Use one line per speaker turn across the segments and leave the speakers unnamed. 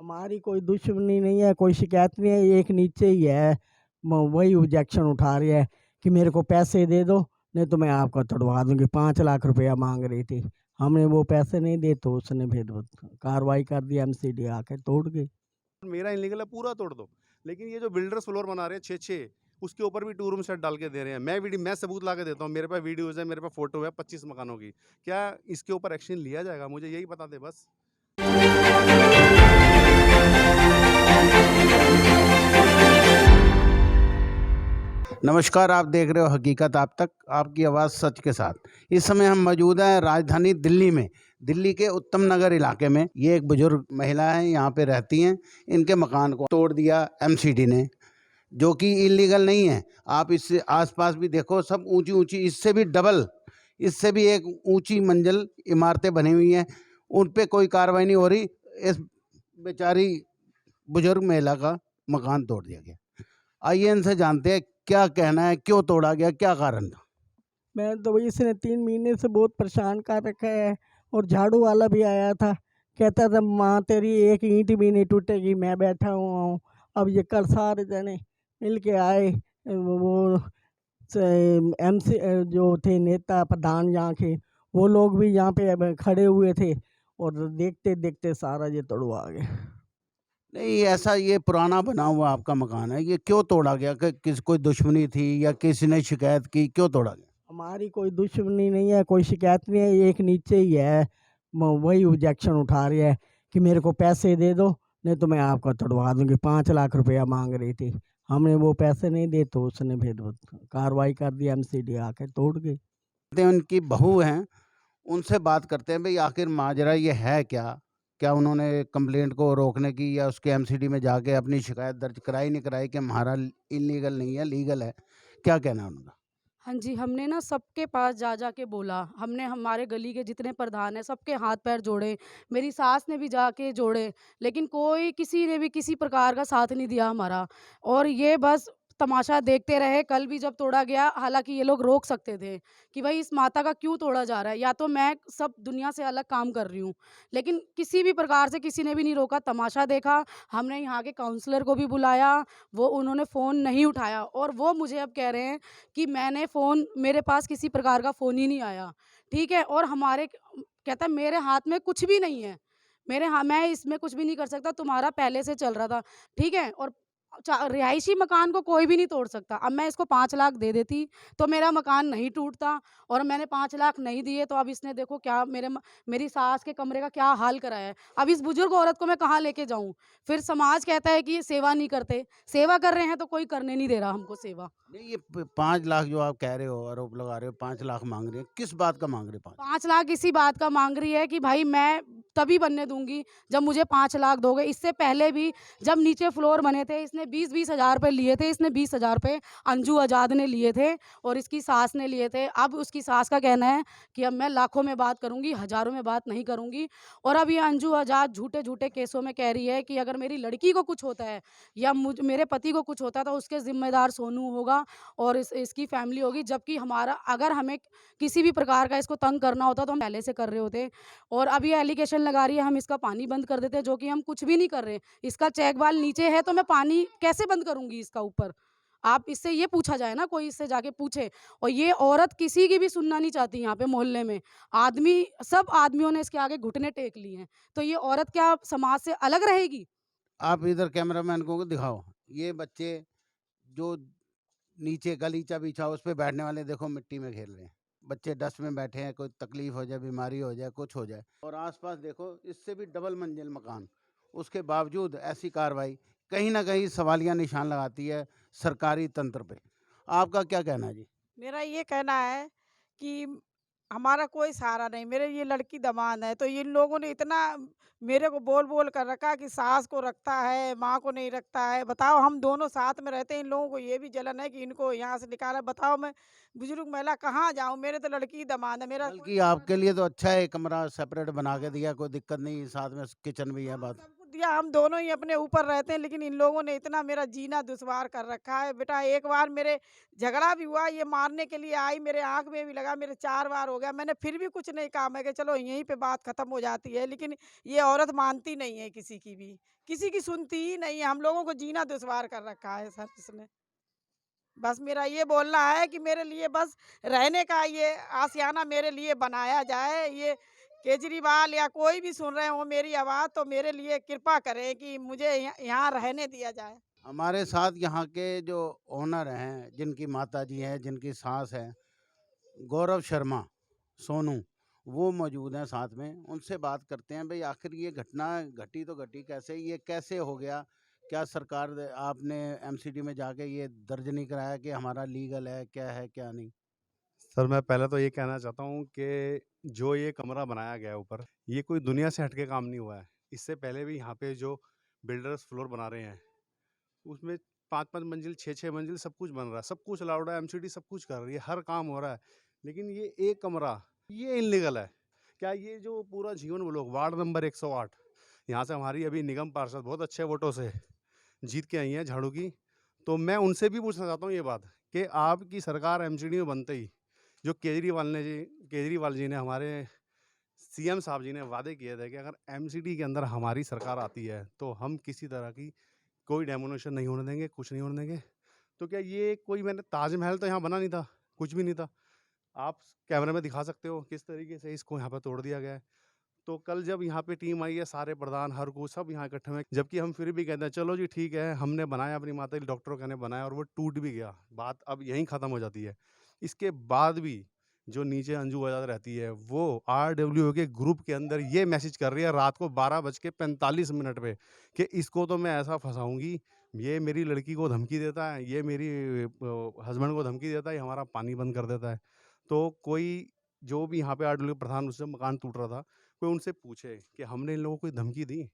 हमारी कोई दुश्मनी नहीं है, कोई शिकायत नहीं है, एक नीचे ही है। वही ऑब्जेक्शन उठा रही है कि मेरे को पैसे दे दो, नहीं तो मैं आपका तोड़वा दूंगी। 5 लाख रुपया मांग रही थी। हमने वो पैसे नहीं दे तो उसने फिर कार्रवाई कर दी, एमसीडी आके तोड़ गई।
मेरा इनलीगल है, पूरा तोड़ दो। लेकिन ये जो बिल्डर्स फ्लोर बना रहे हैं 6-6, उसके ऊपर भी 2 रूम सेट डाल के दे रहे हैं। मैं सबूत ला के देता हूँ, मेरे पास वीडियोज़ है, मेरे पास फ़ोटो है 25 मकानों की। क्या इसके ऊपर एक्शन लिया जाएगा? मुझे यही बता दें बस। नमस्कार, आप देख रहे हो हकीकत आप तक, आपकी आवाज़ सच के साथ। इस समय हम मौजूद हैं राजधानी दिल्ली में, दिल्ली के उत्तम नगर इलाके में। ये एक बुजुर्ग महिला है, यहाँ पे रहती हैं। इनके मकान को तोड़ दिया एमसीडी ने, जो कि इलीगल नहीं है। आप इससे आसपास भी देखो, सब ऊंची ऊंची, इससे भी डबल, इससे भी एक ऊंची मंजिल इमारतें बनी हुई हैं। उन पे कोई कार्रवाई नहीं हो रही। इस बेचारी बुजुर्ग महिला का मकान तोड़ दिया गया। आइए इनसे जानते हैं क्या कहना है, क्यों तोड़ा गया, क्या कारण था।
मैं तो वही, इसने 3 महीने से बहुत परेशान कर रखा है। और झाड़ू वाला भी आया था, कहता था माँ तेरी एक ईंट भी नहीं टूटेगी, मैं बैठा हुआ हूँ। अब ये कल सारे जने मिल के आए, वो एमसी जो थे नेता प्रधान यहाँ के, वो लोग भी यहाँ पे अब खड़े हुए थे। और देखते देखते सारा ये तोड़वा गया।
नहीं, ऐसा ये पुराना बना हुआ आपका मकान है, ये क्यों तोड़ा गया? किस कोई दुश्मनी थी या किसी ने शिकायत की, क्यों तोड़ा गया?
हमारी कोई दुश्मनी नहीं है, कोई शिकायत नहीं है, एक नीचे ही है। वही ऑब्जेक्शन उठा रही है कि मेरे को पैसे दे दो, नहीं तो मैं आपका तोड़वा दूंगी। 5 लाख रुपया मांग रही थी। हमने वो पैसे नहीं दे तो उसने फिर कार्रवाई कर दी, एमसीडी आके तोड़ गई।
उनकी बहू हैं, उनसे बात करते हैं भाई आखिर माजरा ये है क्या? क्या उन्होंने कंप्लेंट को रोकने की या उसके एमसीडी में जाके अपनी शिकायत दर्ज कराई नहीं कराई कि हमारा इलीगल नहीं है, लीगल है? क्या कहना है उनका?
हाँ जी, हमने ना सबके पास जा जा के बोला। हमने हमारे गली के जितने प्रधान हैं सबके हाथ पैर जोड़े, मेरी सास ने भी जाके जोड़े, लेकिन कोई किसी ने भी किसी प्रकार का साथ नहीं दिया हमारा। और ये बस तमाशा देखते रहे। कल भी जब तोड़ा गया, हालाँकि ये लोग रोक सकते थे कि भई इस माता का क्यों तोड़ा जा रहा है, या तो मैं सब दुनिया से अलग काम कर रही हूँ। लेकिन किसी भी प्रकार से किसी ने भी नहीं रोका, तमाशा देखा। हमने यहाँ के काउंसलर को भी बुलाया, वो उन्होंने फ़ोन नहीं उठाया और वो मुझे अब कह रहे हैं कि मैंने फ़ोन, मेरे पास किसी प्रकार का फ़ोन ही नहीं आया, ठीक है? और हमारे कहता है मेरे हाथ में कुछ भी नहीं है, मैं इसमें कुछ भी नहीं कर सकता, तुम्हारा पहले से चल रहा था, ठीक है? और रिहायशी मकान को कोई भी नहीं तोड़ सकता। अब मैं इसको 5 लाख दे देती तो मेरा मकान नहीं टूटता, और मैंने 5 लाख नहीं दिए तो अब इसने देखो क्या मेरी सास के कमरे का क्या हाल कराया है। अब इस बुजुर्ग औरत को मैं कहाँ लेके जाऊँ? फिर समाज कहता है कि ये सेवा नहीं करते, सेवा कर रहे हैं तो कोई करने नहीं दे रहा हमको सेवा।
नहीं, ये 5 लाख जो आप कह रहे हो, आरोप लगा रहे हो, 5 लाख मांग रहे हैं, किस बात का मांग रहे हैं?
5 लाख इसी बात का माँग रही है कि भाई मैं तभी बनने दूँगी जब मुझे 5 लाख दोगे। इससे पहले भी जब नीचे फ्लोर बने थे, इसने 20-20 हज़ार रुपए लिए थे। इसने 20 हज़ार रुपए अंजू आज़ाद ने लिए थे और इसकी सास ने लिए थे। अब उसकी सास का कहना है कि अब मैं लाखों में बात करूँगी, हज़ारों में बात नहीं करूँगी। और अब ये अंजू आज़ाद झूठे-झूठे केसों में कह रही है कि अगर मेरी लड़की को कुछ होता है या मेरे पति को कुछ होता है तो उसके ज़िम्मेदार सोनू होगा और इसकी फैमिली होगी। जबकि हमारा, अगर हमें किसी भी प्रकार का इसको तंग करना होता तो हम पहले से कर रहे होते। और अब ये एलिगेशन लगा रही है हम इसका पानी बंद कर देते, जो कि हम कुछ भी नहीं कर रहे। इसका चेक बाल नीचे है तो मैं पानी कैसे बंद करूँगी इसका ऊपर? आप इससे ये पूछा जाए ना, कोई इससे जाके पूछे। और ये औरत किसी की भी सुनना नहीं चाहती यहाँ पे मोहल्ले में। सब आदमियों ने इसके आगे घुटने टेक लिए हैं। तो ये औरत क्या समाज से अलग रहेगी?
आप इधर कैमरामैन को दिखाओ, ये बच्चे जो नीचे गलीचा बिछा उस पे बैठने वाले, देखो मिट्टी में खेल रहे हैं। बच्चे डस्ट में बैठे हैं, कोई तकलीफ हो जाए, बीमारी हो जाए, कुछ हो जाए। और आसपास देखो, इससे भी डबल मंजिल मकान, उसके बावजूद ऐसी कार्रवाई कहीं ना कहीं सवालिया निशान लगाती है सरकारी तंत्र पे। आपका क्या कहना है जी?
मेरा ये कहना है कि हमारा कोई सहारा नहीं, मेरे ये लड़की दमाद है, तो इन लोगों ने इतना मेरे को बोल-बोल कर रखा कि सास को रखता है, माँ को नहीं रखता है। बताओ, हम दोनों साथ में रहते हैं, इन लोगों को ये भी जलन है कि इनको यहाँ से निकाला। बताओ, मैं बुजुर्ग महिला कहाँ जाऊँ? मेरे तो लड़की दमाद है, मेरा कोई
बल्कि
सहारा
आपके
नहीं।
लिए तो अच्छा है, कमरा सेपरेट बना के दिया, कोई दिक्कत नहीं, साथ में किचन भी है। बात
सबको दिया, हम दोनों ही अपने ऊपर रहते हैं, लेकिन इन लोगों ने इतना मेरा जीना दुश्वार कर रखा है। बेटा एक बार मेरे झगड़ा भी हुआ, ये मारने के लिए आई, मेरे आँख में भी लगा, मेरे 4 बार हो गया। मैंने फिर भी कुछ नहीं कहा, मैं कहा चलो यहीं पे बात खत्म हो जाती है, लेकिन ये औरत मानती नहीं है किसी की भी, किसी की सुनती ही नहीं है। हम लोगों को जीना दुश्वार कर रखा है सर इसने। बस मेरा ये बोलना है कि मेरे लिए बस रहने का ये आशियाना मेरे लिए बनाया जाए। ये केजरीवाल या कोई भी सुन रहे हो मेरी आवाज़, तो मेरे लिए कृपा करें कि मुझे यहाँ रहने दिया जाए।
हमारे साथ यहाँ के जो ओनर हैं, जिनकी माता जी हैं, जिनकी सास है, गौरव शर्मा, सोनू, वो मौजूद हैं साथ में। उनसे बात करते हैं, भाई आखिर ये घटना घटी तो घटी कैसे, ये कैसे हो गया? क्या सरकार आपने एमसीडी में जाके ये दर्ज नहीं कराया कि हमारा लीगल है, क्या है क्या नहीं?
सर मैं पहले तो ये कहना चाहता हूँ कि जो ये कमरा बनाया गया है ऊपर, ये कोई दुनिया से हटके काम नहीं हुआ है। इससे पहले भी यहाँ पे जो बिल्डर्स फ्लोर बना रहे हैं, उसमें 5-5 मंजिल, 6-6 मंजिल सब कुछ बन रहा है, सब कुछ अलाउड है, एमसीडी सब कुछ कर रही है, हर काम हो रहा है। लेकिन ये एक कमरा, ये इल्लीगल है। क्या ये जो पूरा जीवन ब्लॉक वार्ड नंबर 108, यहाँ से हमारी अभी निगम पार्षद बहुत अच्छे वोटों से जीत के आई हैं झाड़ू की, तो मैं उनसे भी पूछना चाहता हूँ ये बात कि आपकी सरकार एमसीडी में बनते ही जो केजरीवाल जी ने हमारे सीएम साहब जी ने वादे किए थे कि अगर एमसीडी के अंदर हमारी सरकार आती है तो हम किसी तरह की कोई डेमोनेशन नहीं होने देंगे, कुछ नहीं होने देंगे। तो क्या ये कोई, मैंने ताजमहल तो यहाँ बना नहीं था, कुछ भी नहीं था। आप कैमरे में दिखा सकते हो किस तरीके से इसको यहाँ पर तोड़ दिया गया है। तो कल जब यहाँ पे टीम आई है, सारे प्रधान हर को सब यहाँ इकट्ठे हुए, जबकि हम फिर भी कहते हैं चलो जी ठीक है, हमने बनाया, अपनी माता डॉक्टरों का ने बनाया और वो टूट भी गया, बात अब यहीं ख़त्म हो जाती है। इसके बाद भी जो नीचे अंजू आज़ाद रहती है, वो आरडब्ल्यूओ के ग्रुप के अंदर ये मैसेज कर रही है रात को 12:45 पे कि इसको तो मैं ऐसा फंसाऊंगी, ये मेरी लड़की को धमकी देता है, ये मेरी हस्बैंड को धमकी देता है, ये हमारा पानी बंद कर देता है। तो कोई जो भी यहाँ पे आरडब्ल्यू प्रधान, उससे मकान टूट रहा था, कोई उनसे पूछे कि हमने इन लोगों को कोई धमकी दी?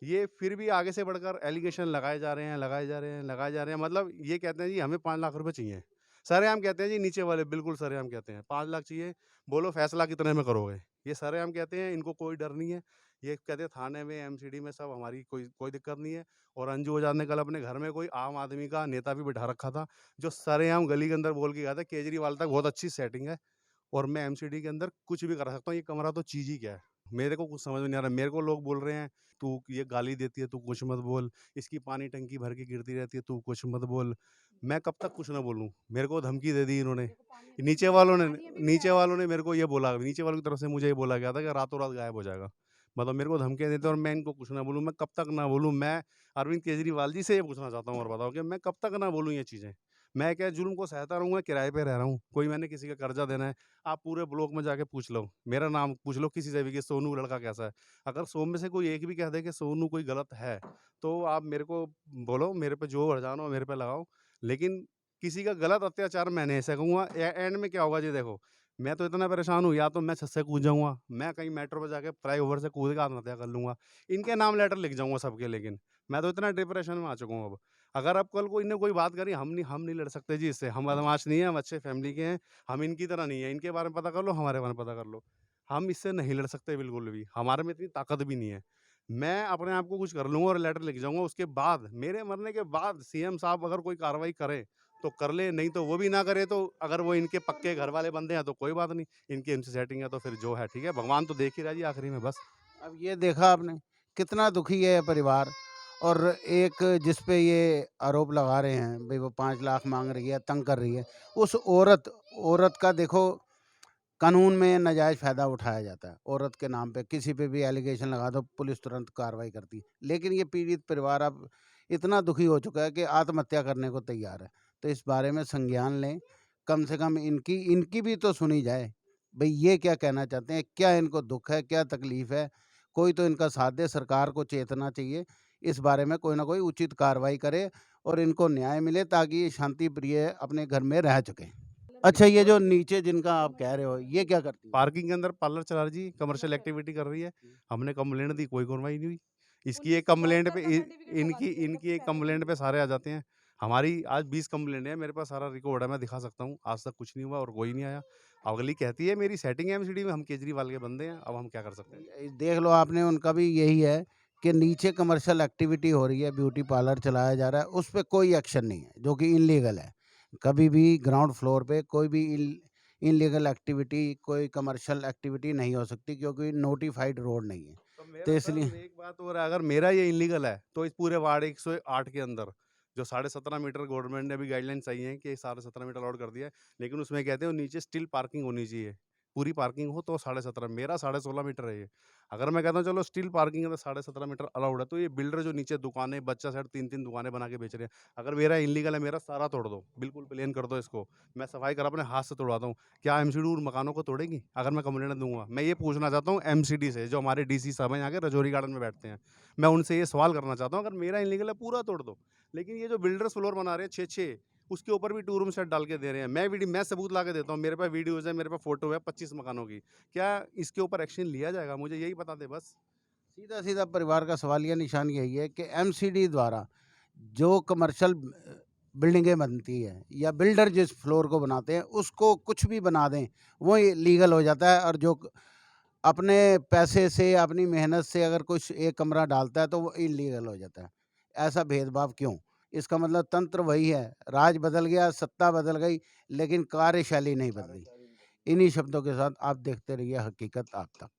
ये फिर भी आगे से बढ़कर एलिगेशन लगाए जा रहे हैं, लगाए जा रहे हैं, लगाए जा रहे हैं। मतलब ये कहते हैं जी हमें 5 लाख रुपए चाहिए। सरेआम कहते हैं जी, नीचे वाले बिल्कुल सरेआम कहते हैं 5 लाख चाहिए, बोलो फैसला कितने में करोगे? ये सरेआम कहते हैं, इनको कोई डर नहीं है। ये कहते हैं थाने में, एमसीडी में सब हमारी कोई कोई दिक्कत नहीं है। और अंजू आज़ाद ने कल अपने घर में कोई आम आदमी का नेता भी बिठा रखा था, जो सरेआम गली के अंदर बोल के गया था केजरीवाल तक बहुत अच्छी सेटिंग है और मैं एमसीडी के अंदर कुछ भी करा सकता हूँ। ये कमरा तो चीज़ ही क्या है? मेरे को कुछ समझ में नहीं आ रहा। मेरे को लोग बोल रहे हैं, "तू ये गाली देती है, तू कुछ मत बोल। इसकी पानी टंकी भर के गिरती रहती है, तू कुछ मत बोल।" मैं कब तक कुछ ना बोलूँ? मेरे को धमकी दे दी इन्होंने। नीचे वालों ने मेरे को ये बोला, नीचे वालों की तरफ से मुझे ये बोला गया था कि रातों रात गायब हो जाएगा। मतलब मेरे को धमकियाँ देते और मैं इनको कुछ ना बोलूँ। मैं कब तक ना बोलूँ? मैं अरविंद केजरीवाल जी से ये पूछना चाहता हूँ और बताओ कि मैं कब तक ना बोलूँ ये चीज़ें? मैं क्या जुल्म को सहता रहूँगा? किराए पे रह रहा हूँ। कोई मैंने किसी का कर्जा देना है, आप पूरे ब्लॉक में जाके पूछ लो, मेरा नाम पूछ लो किसी से भी कि सोनू लड़का कैसा है। अगर 100 में से कोई एक भी कह दे कि सोनू कोई गलत है, तो आप मेरे को बोलो, मेरे पे जो हर्जाना हो मेरे पे लगाओ। लेकिन किसी का गलत अत्याचार मैं नहीं ऐसा कहूँगा। एंड में क्या होगा जी देखो, मैं तो इतना परेशान हूँ, या तो मैं छत से कूद जाऊँगा, मैं कहीं मेट्रो पे जाके फ्लाईओवर से कूद के आत्महत्या कर लूँगा। इनके नाम लेटर लिख जाऊँगा सबके, लेकिन मैं तो इतना डिप्रेशन में आ चुका हूँ अब। अगर अब कल को इनने कोई बात करी, हम नहीं लड़ सकते जी इससे। हम बदमाश नहीं हैं, हम अच्छे फैमिली के हैं, हम इनकी तरह नहीं है। इनके बारे में पता कर लो, हमारे बारे में पता कर लो। हम इससे नहीं लड़ सकते बिल्कुल भी, हमारे में इतनी ताकत भी नहीं है। मैं अपने आप को कुछ कर लूँगा और लेटर लिख जाऊँगा, उसके बाद मेरे मरने के बाद सीएम साहब अगर कोई कार्रवाई करे तो कर ले, नहीं तो वो भी ना करे। तो अगर वो इनके पक्के घर वाले बंदे हैं तो कोई बात नहीं, इनकी इनसे सेटिंग है तो फिर जो है ठीक है, भगवान तो देख ही रहा है जी आखिरी में बस।
अब ये देखा आपने कितना दुखी है ये परिवार, और एक जिस पे ये आरोप लगा रहे हैं भाई वो 5 लाख मांग रही है, तंग कर रही है, उस औरत का देखो, कानून में नाजायज़ फ़ायदा उठाया जाता है। औरत के नाम पे किसी पे भी एलिगेशन लगा दो, पुलिस तुरंत कार्रवाई करती है। लेकिन ये पीड़ित परिवार अब इतना दुखी हो चुका है कि आत्महत्या करने को तैयार है। तो इस बारे में संज्ञान लें, कम से कम इनकी इनकी भी तो सुनी जाए। भई ये क्या कहना चाहते हैं? क्या इनको दुःख है? क्या तकलीफ़ है? कोई तो इनका साथ दे, सरकार को चेतना चाहिए। इस बारे में कोई ना कोई उचित कार्रवाई करे और इनको न्याय मिले, ताकि ये शांति प्रिय अपने घर में रह सकें। अच्छा, ये जो नीचे जिनका आप कह रहे हो, ये क्या करती है?
पार्किंग के अंदर पार्लर चला रही जी, कमर्शियल एक्टिविटी कर रही है। हमने कंप्लेंट दी, कोई कार्रवाई नहीं हुई। इसकी एक कंप्लेंट पे इनकी एक कंप्लेंट पे सारे आ जाते हैं। हमारी आज 20 कंप्लेंट है, मेरे पास सारा रिकॉर्ड है, मैं दिखा सकता हूँ। आज तक कुछ नहीं हुआ और कोई नहीं आया। अगली कहती है मेरी सेटिंग है एमसीडी में, हम केजरीवाल के बंदे हैं, अब हम क्या कर सकते हैं?
देख लो आपने, उनका भी यही है के नीचे कमर्शियल एक्टिविटी हो रही है, ब्यूटी पार्लर चलाया जा रहा है, उस पे कोई एक्शन नहीं है, जो कि इनलीगल है। कभी भी ग्राउंड फ्लोर पे कोई भी इनलीगल एक्टिविटी, कोई कमर्शियल एक्टिविटी नहीं हो सकती, क्योंकि नोटिफाइड रोड नहीं है।
तो मेरा
तो
सर
इसलिए
एक बात और है, अगर मेरा ये इलीगल है तो इस पूरे वार्ड 108 के अंदर जो 17.5 मीटर गवर्नमेंट ने अभी गाइडलाइन चाहिए है कि 17.5 मीटर अलाउड कर दिया है, लेकिन उसमें कहते हैं नीचे स्टिल पार्किंग होनी चाहिए, पूरी पार्किंग हो तो 17.5, मेरा 16.5 मीटर है ये। अगर मैं कहता हूँ चलो स्टिल पार्किंग है तो 17.5 मीटर अलाउड है, तो ये बिल्डर जो नीचे दुकानें बच्चा साइड 3-3 दुकानें बना के बेच रहे हैं, अगर मेरा इलीगल है, मेरा सारा तोड़ दो, बिल्कुल प्लेन कर दो इसको, मैं सफाई कर अपने हाथ से तोड़वाता हूँ। क्या एमसीडी उन मकानों को तोड़ेगी अगर मैं कंप्लेंट दूंगा? मैं ये पूछना चाहता हूँ एमसीडी से, जो हमारे डीसी साहब हैं यहाँ के रजौरी गार्डन में बैठते हैं, मैं उनसे ये सवाल करना चाहता हूँ, अगर मेरा इलीगल है पूरा तोड़ दो, लेकिन ये जो बिल्डर्स फ्लोर बना रहे हैं 6-6, उसके ऊपर भी 2 रूम सेट डाल के दे रहे हैं। मैं सबूत ला के देता हूँ, मेरे पास वीडियोज़ है, मेरे पास फ़ोटो है 25 मकानों की। क्या इसके ऊपर एक्शन लिया जाएगा? मुझे यही बता दें बस।
सीधा-सीधा परिवार का सवालिया निशान यही है कि एमसीडी द्वारा जो कमर्शियल बिल्डिंगें बनती है या बिल्डर जिस फ्लोर को बनाते हैं, उसको कुछ भी बना दें, वो ये लीगल हो जाता है। और जो अपने पैसे से, अपनी मेहनत से अगर कुछ एक कमरा डालता है, तो वो इलीगल हो जाता है। ऐसा भेदभाव क्यों? इसका मतलब तंत्र वही है, राज बदल गया, सत्ता बदल गई, लेकिन कार्यशैली नहीं बदली। इन्हीं शब्दों के साथ आप देखते रहिए हकीकत आप तक।